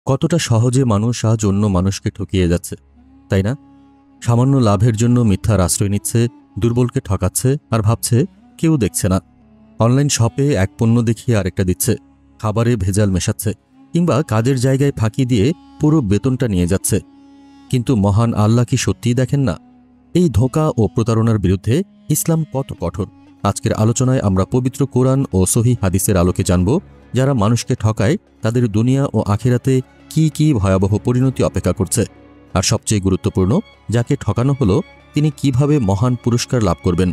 কতটা সহজে মানুষ আজ অন্য মানুষকে ঠকিয়ে যাচ্ছে, তাই না? সামান্য লাভের জন্য মিথ্যার আশ্রয় নিচ্ছে, দুর্বলকে ঠকাচ্ছে আর ভাবছে কেউ দেখছে না। অনলাইন শপে এক পণ্য দেখিয়ে আরেকটা দিচ্ছে, খাবারে ভেজাল মেশাচ্ছে, কিংবা কাজের জায়গায় ফাঁকি দিয়ে পুরো বেতনটা নিয়ে যাচ্ছে। কিন্তু মহান আল্লাহ কি সত্যিই দেখেন না? এই ধোঁকা ও প্রতারণার বিরুদ্ধে ইসলাম কত কঠোর। আজকের আলোচনায় আমরা পবিত্র কোরআন ও সহিহ হাদিসের আলোকে জানব, যারা মানুষকে ঠকায় তাদের দুনিয়া ও আখিরাতে কি কি ভয়াবহ পরিণতি অপেক্ষা করছে। আর সবচেয়ে গুরুত্বপূর্ণ, যাকে ঠকানো হলো তিনি কিভাবে মহান পুরস্কার লাভ করবেন।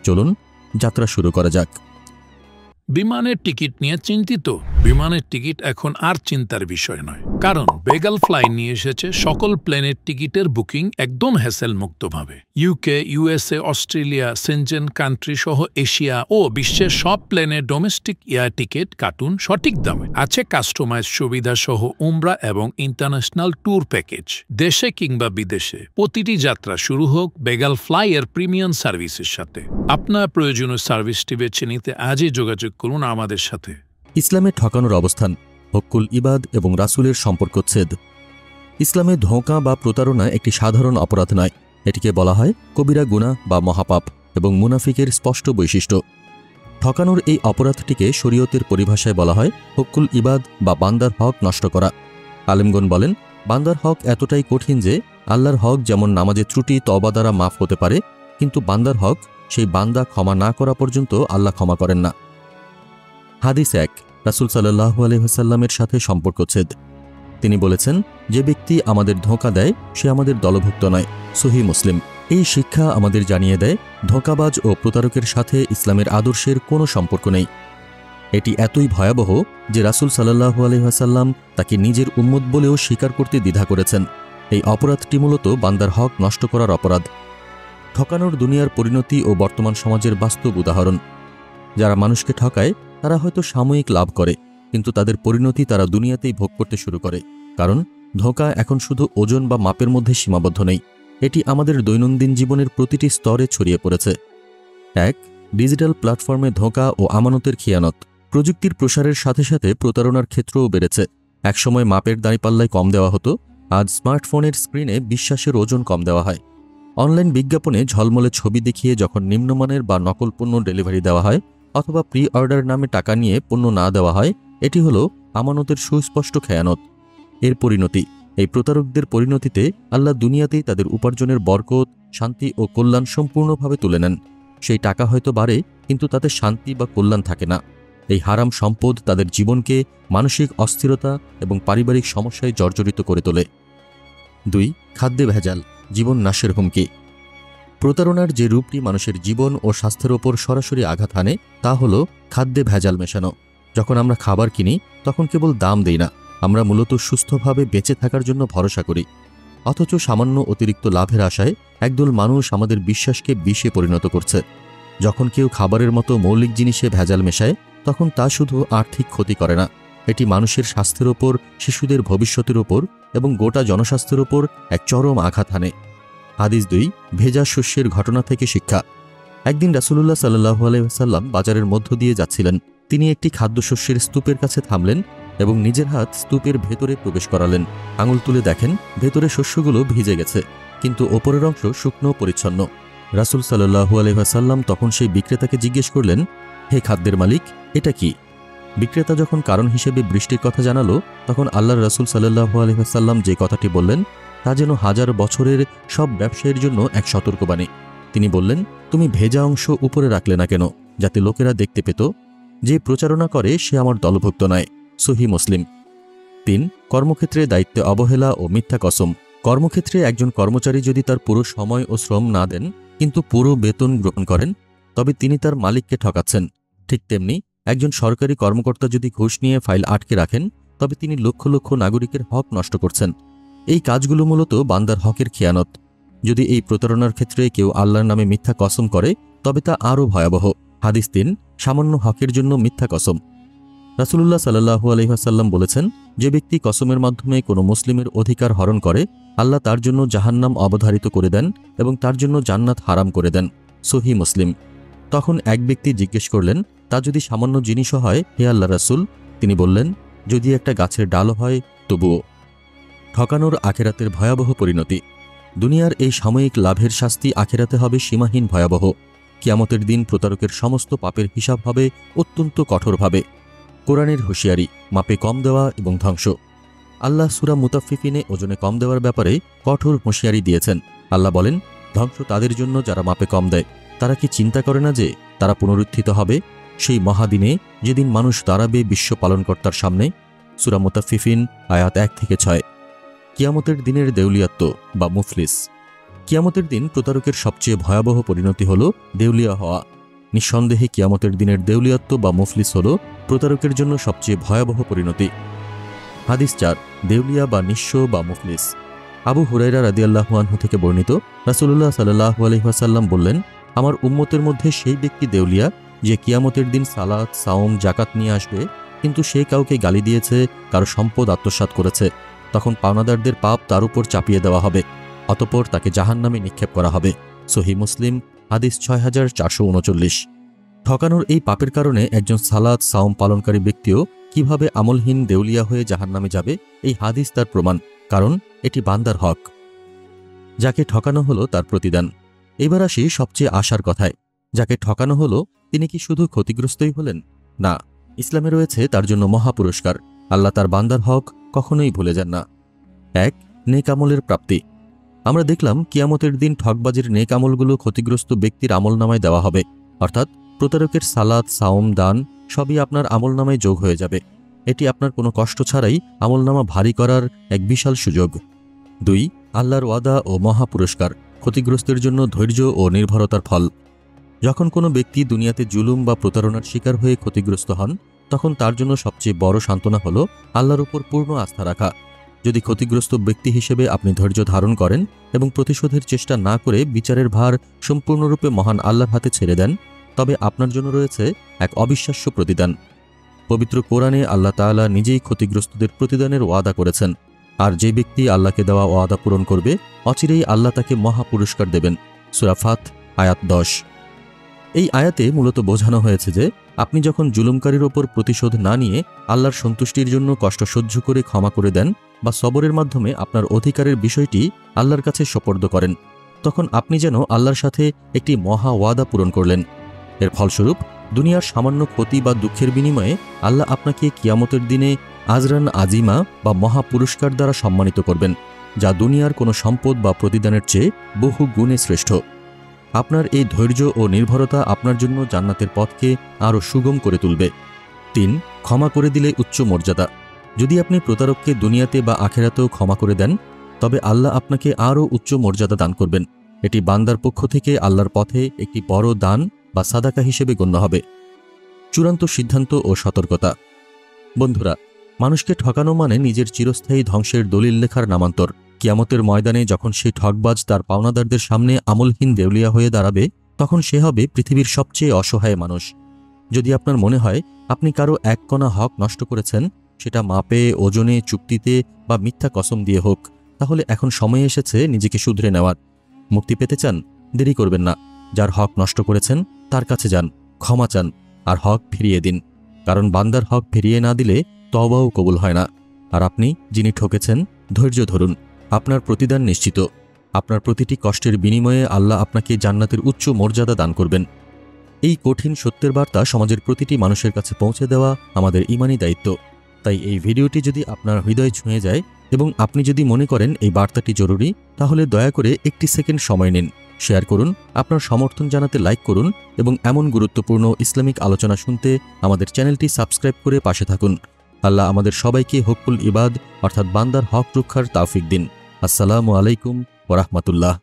চলুন যাত্রা শুরু করা যাক। বিমানের টিকিট নিয়ে চিন্তিত? বিমানের টিকিট এখন আর চিন্তার বিষয় নয়, কারণ বেগাল ফ্লাই নিয়ে এসেছে সকল প্লেনের টিকিটের বুকিং একদম হ্যাসেল মুক্তভাবে। UK, USA, Australia, Schengen country সহ এশিয়া ও বিশ্বের সব প্লেনের ডোমেস্টিক এয়ার টিকিট কাটুন সঠিক দামে। আছে কাস্টমাইজ সুবিধা সহ উমরা এবং ইন্টারন্যাশনাল ট্যুর প্যাকেজ। দেশে কিংবা বিদেশে প্রতিটি যাত্রা শুরু হোক বেগাল ফ্লাই এর প্রিমিয়াম সার্ভিসের সাথে। আপনার প্রয়োজনীয় সার্ভিসটি বেছে নিতে আজই যোগাযোগ করুন আমাদের সাথে। ইসলামে ঠকানোর অবস্থান, হক্কুল ইবাদ এবং রাসূলের সম্পর্কচ্ছেদ। ইসলামে ধোঁকা বা প্রতারণা একটি সাধারণ অপরাধ নয়, এটিকে বলা হয় কবিরা গুনাহ বা মহাপাপ এবং মুনাফিকের স্পষ্ট বৈশিষ্ট্য। ঠকানোর এই অপরাধটিকে শরীয়তের পরিভাষায় বলা হয় হক্কুল ইবাদ বা বান্দার হক নষ্ট করা। আলেমগণ বলেন, বান্দার হক এতটাই কঠিন যে আল্লাহর হক যেমন নামাজে ত্রুটি তওবা দ্বারা মাফ হতে পারে, কিন্তু বান্দার হক সেই বান্দা ক্ষমা না করা পর্যন্ত আল্লাহ ক্ষমা করেন না। হাদিস 1, রাসূল সাল্লাল্লাহু আলাইহি ওয়াসাল্লামের সাথে সম্পর্কচ্ছেদ। তিনি বলেছেন, যে ব্যক্তি আমাদের ধোঁকা দেয় সে আমাদের দলভুক্ত নয়। সহিহ মুসলিম। এই শিক্ষা আমাদের জানিয়ে দেয়, ধোঁকাবাজ ও প্রতারকের সাথে ইসলামের আদর্শের কোনো সম্পর্ক নেই। এটি এতই ভয়াবহ যে রাসূল সাল্লাল্লাহু আলাইহি ওয়াসাল্লাম তাকে নিজের উম্মত বলেও স্বীকার করতে দ্বিধা করেছেন। এই অপরাধটি মূলত বান্দার হক নষ্ট করার অপরাধ। ঠকানোর দুনিয়ার পরিণতি ও বর্তমান সমাজের বাস্তব উদাহরণ। যারা মানুষকে ঠকায় তারা হয়তো সাময়িক লাভ করে, কিন্তু তাদের পরিণতি তারা দুনিয়াতেই ভোগ করতে শুরু করে। কারণ ধোঁকা এখন শুধু ওজন বা মাপের মধ্যে সীমাবদ্ধ নেই, এটি আমাদের দৈনন্দিন জীবনের প্রতিটি স্তরে ছড়িয়ে পড়েছে। 1, ডিজিটাল প্ল্যাটফর্মে ধোঁকা ও আমানতের খিয়ানত। প্রযুক্তির প্রসারের সাথে সাথে প্রতারণার ক্ষেত্রও বেড়েছে। একসময় মাপের দাঁড়িপাল্লায় কম দেওয়া হতো, আজ স্মার্টফোনের স্ক্রিনে বিশ্বাসের ওজন কম দেওয়া হয়। অনলাইন বিজ্ঞাপনে ঝলমলে ছবি দেখিয়ে যখন নিম্নমানের বা নকল পণ্য ডেলিভারি দেওয়া হয়, অথবা প্রি অর্ডার নামে টাকা নিয়ে পণ্য না দেওয়া হয়, এটি হলো আমানতের সুস্পষ্ট খেয়ানত। এর পরিণতি, এই প্রতারকদের পরিণতিতে আল্লাহ দুনিয়াতেই তাদের উপার্জনের বরকত, শান্তি ও কল্যাণ সম্পূর্ণভাবে তুলে নেন। সেই টাকা হয়তো বাড়ে, কিন্তু তাতে শান্তি বা কল্যাণ থাকে না। এই হারাম সম্পদ তাদের জীবনকে মানসিক অস্থিরতা এবং পারিবারিক সমস্যায় জর্জরিত করে তোলে। 2, খাদ্যে ভেজাল, জীবন নাশের হুমকি। প্রতারণার যে রূপটি মানুষের জীবন ও স্বাস্থ্যের ওপর সরাসরি আঘাত হানে তা হল খাদ্যে ভেজাল মেশানো। যখন আমরা খাবার কিনি তখন কেবল দাম দেই না, আমরা মূলত সুস্থভাবে বেঁচে থাকার জন্য ভরসা করি। অথচ সামান্য অতিরিক্ত লাভের আশায় একদল মানুষ আমাদের বিশ্বাসকে বিষে পরিণত করছে। যখন কেউ খাবারের মতো মৌলিক জিনিসে ভেজাল মেশায় তখন তা শুধু আর্থিক ক্ষতি করে না, এটি মানুষের স্বাস্থ্যের ওপর, শিশুদের ভবিষ্যতের ওপর এবং গোটা জনস্বাস্থ্যের ওপর এক চরম আঘাত হানে। হাদিস 2, ভেজা শস্যের ঘটনা থেকে শিক্ষা। একদিন রাসূলুল্লাহ সাল্লাল্লাহু আলাইহি ওয়াসাল্লাম বাজারের মধ্য দিয়ে যাচ্ছিলেন। তিনি একটি খাদ্যশস্যের স্তূপের কাছে থামলেন এবং নিজের হাত স্তূপের ভেতরে প্রবেশ করালেন। আঙুল তুলে দেখেন ভেতরে শস্যগুলো ভিজে গেছে, কিন্তু ওপরের অংশ শুকনো পরিচ্ছন্ন। রাসূল সাল্লাল্লাহু আলাইহি ওয়াসাল্লাম তখন সেই বিক্রেতাকে জিজ্ঞেস করলেন, হে খাদ্যের মালিক, এটা কি? বিক্রেতা যখন কারণ হিসেবে বৃষ্টির কথা জানালো, তখন আল্লাহর রাসূল সাল্লাল্লাহু আলাইহি ওয়াসাল্লাম যে কথাটি বললেন তা যেন হাজার বছরের সব ব্যবসায়ীর জন্য এক সতর্কবাণী। তিনি বললেন, তুমি ভেজা অংশ উপরে রাখলে না কেন, যাতে লোকেরা দেখতে পেত? যে প্রচারণা করে সে আমার দলভুক্ত নয়। সহিহ মুসলিম। 3, কর্মক্ষেত্রে দায়িত্বে অবহেলা ও মিথ্যা কসম। কর্মক্ষেত্রে একজন কর্মচারী যদি তার পুরো সময় ও শ্রম না দেন কিন্তু পুরো বেতন গ্রহণ করেন, তবে তিনি তার মালিককে ঠকাচ্ছেন। ঠিক তেমনি একজন সরকারি কর্মকর্তা যদি ঘুষ নিয়ে ফাইল আটকে রাখেন, তবে তিনি লক্ষ লক্ষ নাগরিকের হক নষ্ট করছেন। এই কাজগুলো মূলত বান্দার হকের খেয়ানত। যদি এই প্রতারণার ক্ষেত্রে কেউ আল্লাহর নামে মিথ্যা কসম করে তবে তা আরও ভয়াবহ। হাদিস 3, সামান্য হকের জন্য মিথ্যা কসম। রাসূলুল্লাহ সাল্লাল্লাহু আলাইহি ওয়াসাল্লাম বলেছেন, যে ব্যক্তি কসমের মাধ্যমে কোনো মুসলিমের অধিকার হরণ করে, আল্লাহ তার জন্য জাহান্নাম অবধারিত করে দেন এবং তার জন্য জান্নাত হারাম করে দেন। সহিহ মুসলিম। তখন এক ব্যক্তি জিজ্ঞেস করলেন, তা যদি সামান্য জিনিসও হয় হে আল্লাহ রাসূল? তিনি বললেন, যদি একটা গাছের ডালও হয় তবুও। ঠকানোর আখেরাতের ভয়াবহ পরিণতি। দুনিয়ার এই সাময়িক লাভের শাস্তি আখেরাতে হবে সীমাহীন ভয়াবহ। কিয়ামতের দিন প্রতারকের সমস্ত পাপের হিসাব হবে অত্যন্ত কঠোরভাবে। কোরআনের হুঁশিয়ারি, মাপে কম দেওয়া এবং ধ্বংস। আল্লাহ সূরা মুতাফফিফিনে ওজনে কম দেওয়ার ব্যাপারে কঠোর হুঁশিয়ারি দিয়েছেন। আল্লাহ বলেন, ধ্বংস তাদের জন্য যারা মাপে কম দেয়। তারা কি চিন্তা করে না যে তারা পুনরুত্থিত হবে সেই মহাদিনে, যেদিন মানুষ দাঁড়াবে বিশ্ব পালনকর্তার সামনে? সূরা মুতাফফিফিন আয়াত 1 থেকে 6। কিয়ামতের দিনের দেউলিয়াত্ব বা মুফলিস। কিয়ামতের দিন প্রতারকের সবচেয়ে ভয়াবহ পরিণতি হল দেউলিয়া হওয়া। নিঃসন্দেহে কিয়ামতের দিনের দেউলিয়াত্ব বা মুফলিস হল প্রতারকের জন্য সবচেয়ে ভয়াবহ পরিণতি। হাদিস 4, দেউলিয়া বা নিঃস্ব বা মুফলিস। আবু হুরায়রা রাদিয়াল্লাহু আনহু থেকে বর্ণিত, রাসূলুল্লাহ সাল্লাল্লাহু আলাইহি ওয়াসাল্লাম বললেন, আমার উম্মতের মধ্যে সেই ব্যক্তি দেউলিয়া যে কিয়ামতের দিন সালাত, সাওম, জাকাত নিয়ে আসবে, কিন্তু সে কাউকে গালি দিয়েছে, কারো সম্পদ আত্মসাৎ করেছে। তখন পাওনাদারদের পাপ তার উপর চাপিয়ে দেওয়া হবে, অতঃপর তাকে জাহান্নামে নিক্ষেপ করা হবে। সহিহ মুসলিম হাদিস 6439। ঠকানোর এই পাপের কারণে একজন সালাত, সাওম পালনকারী ব্যক্তিও কিভাবে আমলহীন দেউলিয়া হয়ে জাহান্নামে যাবে, এই হাদিস তার প্রমাণ, কারণ এটি বান্দার হক। যাকে ঠকানো হলো তার প্রতিদান। এবার আসি সবচেয়ে আশার কথায়। যাকে ঠকানো হলো তিনি কি শুধু ক্ষতিগ্রস্তই হলেন? না, ইসলামে রয়েছে তার জন্য মহাপুরস্কার। আল্লাহ তার বান্দার হক কখনোই ভুলে যান না। 1. নেক আমলের প্রাপ্তি। আমরা দেখলাম কিয়ামতের দিন ঠকবাজির নেক আমলগুলো ক্ষতিগ্রস্ত ব্যক্তির আমলনামায় দেওয়া হবে, অর্থাৎ প্রতারকের সালাত, সাওম, দান সবই আপনার আমলনামায় যোগ হয়ে যাবে। এটি আপনার কোনো কষ্ট ছাড়াই আমলনামা ভারী করার এক বিশাল সুযোগ। 2. আল্লাহর ওয়াদা ও মহাপুরস্কার। ক্ষতিগ্রস্তের জন্য ধৈর্য ও নির্ভরতার ফল। যখন কোনো ব্যক্তি দুনিয়াতে জুলুম বা প্রতারণার শিকার হয়ে ক্ষতিগ্রস্ত হন, তখন তার জন্য সবচেয়ে বড় সান্ত্বনা হল আল্লাহর উপর পূর্ণ আস্থা রাখা। যদি ক্ষতিগ্রস্ত ব্যক্তি হিসেবে আপনি ধৈর্য ধারণ করেন এবং প্রতিশোধের চেষ্টা না করে বিচারের ভার সম্পূর্ণরূপে মহান আল্লাহর হাতে ছেড়ে দেন, তবে আপনার জন্য রয়েছে এক অবিশ্বাস্য প্রতিদান। পবিত্র কোরআনে আল্লাহ তাআলা নিজেই ক্ষতিগ্রস্তদের প্রতিদানের ওয়াদা করেছেন। আর যে ব্যক্তি আল্লাহকে দেওয়া ওয়াদা পূরণ করবে, অচিরেই আল্লাহ তাকে মহাপুরস্কার দেবেন। সূরা ফাত আয়াত 10। এই আয়াতে মূলত বোঝানো হয়েছে যে আপনি যখন জুলুমকারীর ওপর প্রতিশোধ না নিয়ে আল্লাহর সন্তুষ্টির জন্য কষ্ট সহ্য করে ক্ষমা করে দেন বা সবরের মাধ্যমে আপনার অধিকারের বিষয়টি আল্লাহর কাছে সোপর্দ করেন, তখন আপনি যেন আল্লাহর সাথে একটি মহা ওয়াদা পূরণ করলেন। এর ফলস্বরূপ দুনিয়ার সামান্য ক্ষতি বা দুঃখের বিনিময়ে আল্লাহ আপনাকে কিয়ামতের দিনে আজরান আজিমা বা মহা পুরস্কার দ্বারা সম্মানিত করবেন, যা দুনিয়ার কোনো সম্পদ বা প্রতিদানের চেয়ে বহু গুণে শ্রেষ্ঠ। আপনার এই ধৈর্য ও নির্ভরতা আপনার জন্য জান্নাতের পথকে আরও সুগম করে তুলবে। 3. ক্ষমা করে দিলে উচ্চ মর্যাদা। যদি আপনি প্রতারককে দুনিয়াতে বা আখেরাতেও ক্ষমা করে দেন, তবে আল্লাহ আপনাকে আরও উচ্চ মর্যাদা দান করবেন। এটি বান্দার পক্ষ থেকে আল্লাহর পথে একটি বড় দান বা সাদাকা হিসেবে গণ্য হবে। চূড়ান্ত সিদ্ধান্ত ও সতর্কতা। বন্ধুরা, মানুষকে ঠকানো মানে নিজের চিরস্থায়ী ধ্বংসের দলিল লেখার নামান্তর। কিয়ামতের ময়দানে যখন সেই ঠকবাজ তার পাওনাদারদের সামনে আমলহীন দেউলিয়া হয়ে দাঁড়াবে, তখন সে হবে পৃথিবীর সবচেয়ে অসহায় মানুষ। যদি আপনার মনে হয় আপনি কারো এক কণা হক নষ্ট করেছেন, সেটা মাপে, ওজনে, চুক্তিতে বা মিথ্যা কসম দিয়ে হোক, তাহলে এখন সময় এসেছে নিজেকে শুধরে নেওয়ার। মুক্তি পেতে চান? দেরি করবেন না। যার হক নষ্ট করেছেন তার কাছে যান, ক্ষমা চান আর হক ফিরিয়ে দিন। কারণ বান্দার হক ফিরিয়ে না দিলে তওবাও কবুল হয় না। আর আপনি যিনি ঠকেছেন, ধৈর্য ধরুন, আপনার প্রতিদান নিশ্চিত। আপনার প্রতিটি কষ্টের বিনিময়ে আল্লাহ আপনাকে জান্নাতের উচ্চ মর্যাদা দান করবেন। এই কঠিন সত্যের বার্তা সমাজের প্রতিটি মানুষের কাছে পৌঁছে দেওয়া আমাদের ঈমানি দায়িত্ব। তাই এই ভিডিওটি যদি আপনার হৃদয় ছুঁয়ে যায় এবং আপনি যদি মনে করেন এই বার্তাটি জরুরি, তাহলে দয়া করে একটি সেকেন্ড সময় নিন, শেয়ার করুন, আপনার সমর্থন জানাতে লাইক করুন এবং এমন গুরুত্বপূর্ণ ইসলামিক আলোচনা শুনতে আমাদের চ্যানেলটি সাবস্ক্রাইব করে পাশে থাকুন। আল্লাহ আমাদের সবাইকে হকুল ইবাদ অর্থাৎ বান্দার হক রক্ষার তৌফিক দিন। আসসালামু আলাইকুম ওয়া রাহমাতুল্লাহ।